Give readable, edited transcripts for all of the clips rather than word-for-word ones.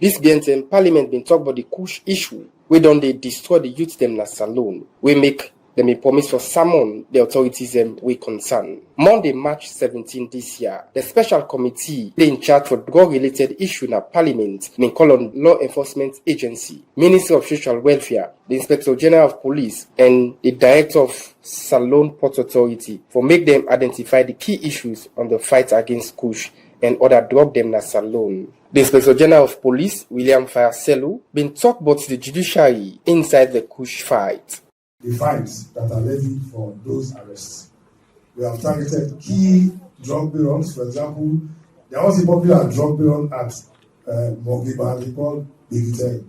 This BNTM Parliament been talk about the Kush issue, we don't they destroy the youth them na salon. We make them a promise for summon the authorities we concern. Monday, March 17 this year, the special committee they in charge for drug-related issue na Parliament been call on Law Enforcement Agency, Ministry of Social Welfare, the Inspector General of Police, and the Director of Salon Port Authority for make them identify the key issues on the fight against Kush and other drug them na salon. The Inspector General of Police, William Fayaselu, been talk about the judiciary inside the Kush fight. The fines that are levied for those arrests. We have targeted key drug barons. For example, there was a popular drug baron at Mogiba called Bigite.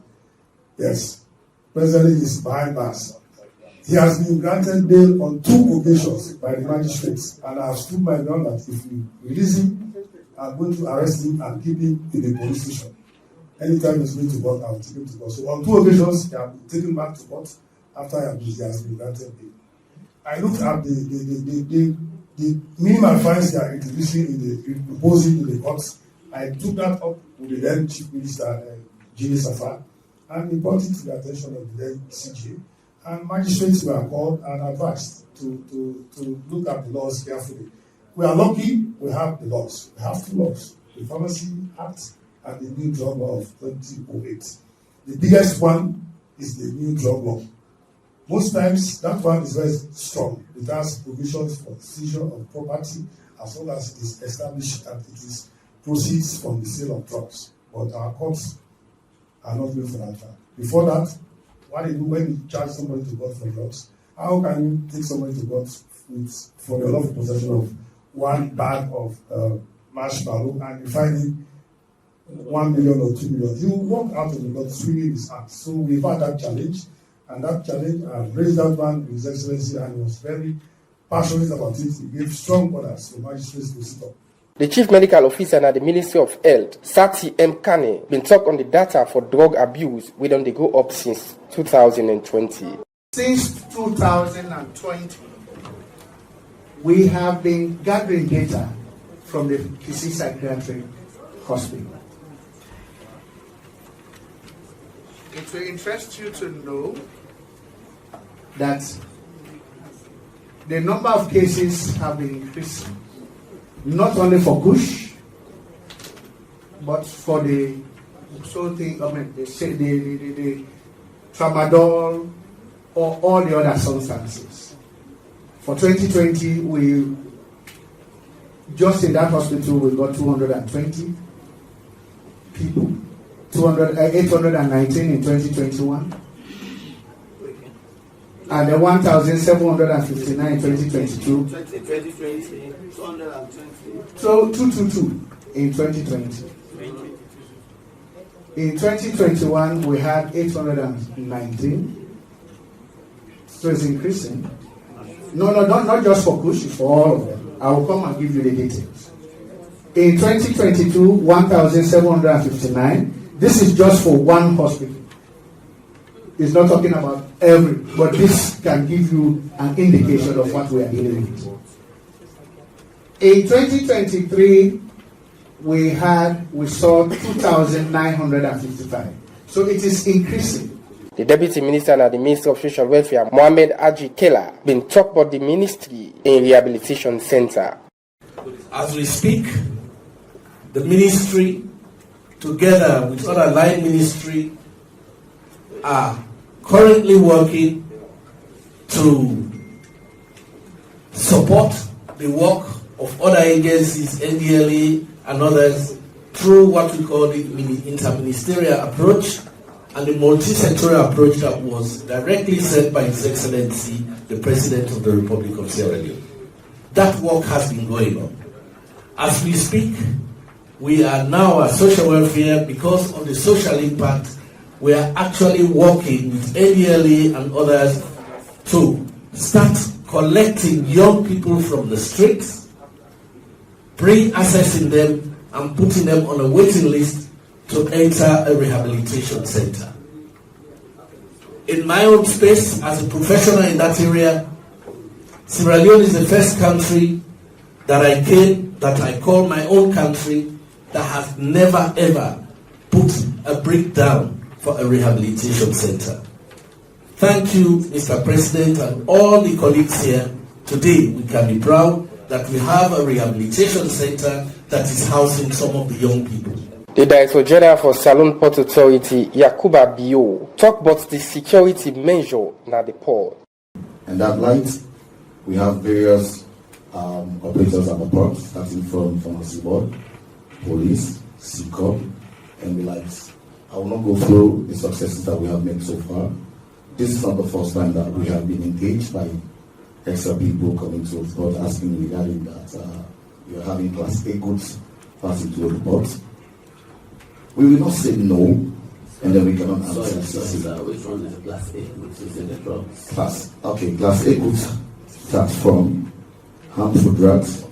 Yes, presently is behind bars. He has been granted bail on 2 occasions by the magistrates, and I have stood my ground that if we release him, I'm going to arrest him and keep him in the police station. Anytime he's going to court, I will take him to court. So on 2 occasions, he has been taken back to court after he has been granted bail. I looked at the minimal fines they are introducing proposing in the courts. I took that up with the then Chief Minister, Jimmy Safar, and we brought it to the attention of the then CJ. And magistrates were called and advised to look at the laws carefully. We are lucky we have the laws. We have 2 laws, the Pharmacy Act and the new drug law of 2008. The biggest one is the new drug law. Most times, that one is very strong. It has provisions for seizure of property as long as it is established that it is proceeds from the sale of drugs. But our courts are not going for that. Before that, what do you do when you charge somebody to court for drugs? How can you take somebody to court for the lawful possession of 1 bag of marshmallow and you find him 1 million or 2 million? He will walk out of the court swinging his hands. So we've had that challenge. And that challenge, I've raised that one with His Excellency, and he was very passionate about it. He gave strong orders for magistrates to sit up. The Chief Medical Officer at the Ministry of Health, Sati M. Kane, been talk on the data for drug abuse, we don't they go up since 2020. Since 2020, we have been gathering data from the Kisi Psychiatric Hospital. It will interest you to know that the number of cases have been increasing, not only for Kush, but for the tramadol or all the other substances. For 2020, we just in that hospital we got 220 people. 819 in 2021, and then 1,759 in 2022. 2020, 220. So 222 in 2020. In 2021, we had 819. So it's increasing. No, not just for Kush, it's for all of them. I will come and give you the details. In 2022, 1,759. This is just for one hospital. It's not talking about every, but this can give you an indication of what we are dealing with. In 2023, we saw 2,955. So it is increasing. The Deputy Minister at the Ministry of Social Welfare, Mohamed Aji Kela, been talk about the ministry in rehabilitation center. As we speak, the ministry together with other line ministry are currently working to support the work of other agencies, NDLA and others, through what we call the interministerial approach and the multi-sectorial approach that was directly set by His Excellency, the President of the Republic of Sierra Leone. That work has been going on. As we speak, we are now at social welfare because of the social impact. We are actually working with NDLA and others to start collecting young people from the streets, pre-assessing them and putting them on a waiting list to enter a rehabilitation center. In my own space, as a professional in that area, Sierra Leone is the first country that I call my own country, that has never ever put a breakdown for a rehabilitation center. Thank you, Mr. President, and all the colleagues here. Today, we can be proud that we have a rehabilitation center that is housing some of the young people. The Director General for Salone Port Authority, Yakuba Bio, talk about the security measure at the port. In that light, we have various operators at the port, starting from Pharmacy Board, Police, SECOP, and the likes. I will not go through the successes that we have made so far. This is not the first time that we have been engaged by extra people coming to the port asking regarding that we are having Class A goods passing through the port. We will not say no, and then we cannot answer. Which one is the Class A goods? Is it the drugs? Class A goods start from harmful drugs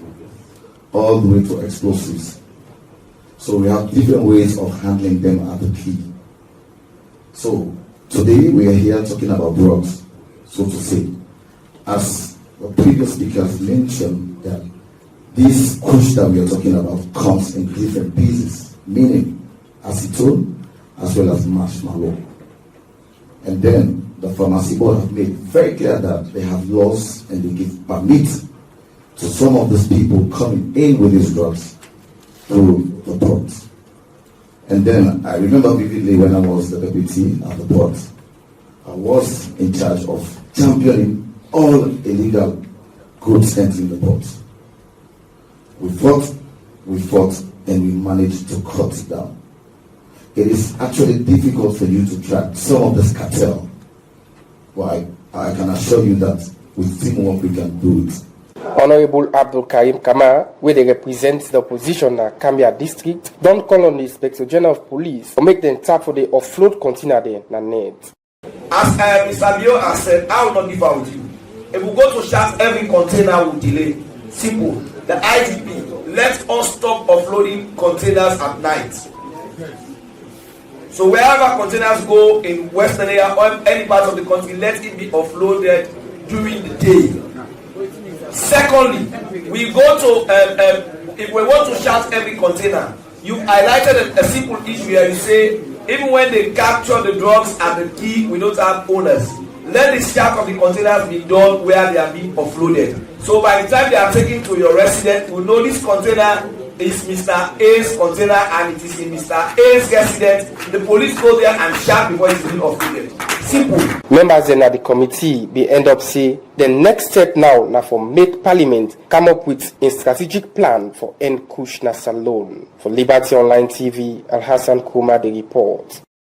all the way to explosives. So we have different ways of handling them at the key. So today we are here talking about drugs, so to say. As the previous speakers mentioned, that this Kush that we are talking about comes in different pieces, meaning acetone as well as marshmallow. And then the Pharmacy Board have made very clear that they have laws and they give permit to some of these people coming in with these drugs through the port. And then I remember vividly when I was the deputy at the port, I was in charge of championing all illegal goods entering the port. We fought, and we managed to cut it down. It is actually difficult for you to track some of this cartel. But I can assure you that with teamwork we can do it. Honorable Abdul Karim Kamara, where they represent the opposition in Kambia district, don't call on the Inspector General of Police to make them tap for the offload container there na net. As Mr. Bio has said, I will not give out with you. If we go to shut every container will delay. Simple. The IGP, let us stop offloading containers at night. So wherever containers go in Western area or any part of the country, let it be offloaded during the day. Secondly, we go to if we want to shut every container, you highlighted a simple issue here. You say even when they capture the drugs at the key, we don't have owners. Let the shut of the containers be done where they are being offloaded. So by the time they are taken to your residence, you know this container is Mr. A's container and it is in Mr. A's residence. The police go there and shut before it's being offloaded. Simple. Members in the committee they end up say the next step now for make Parliament come up with a strategic plan for end Kush na Salone. For Liberty Online TV, Al Hassan Kuma the report.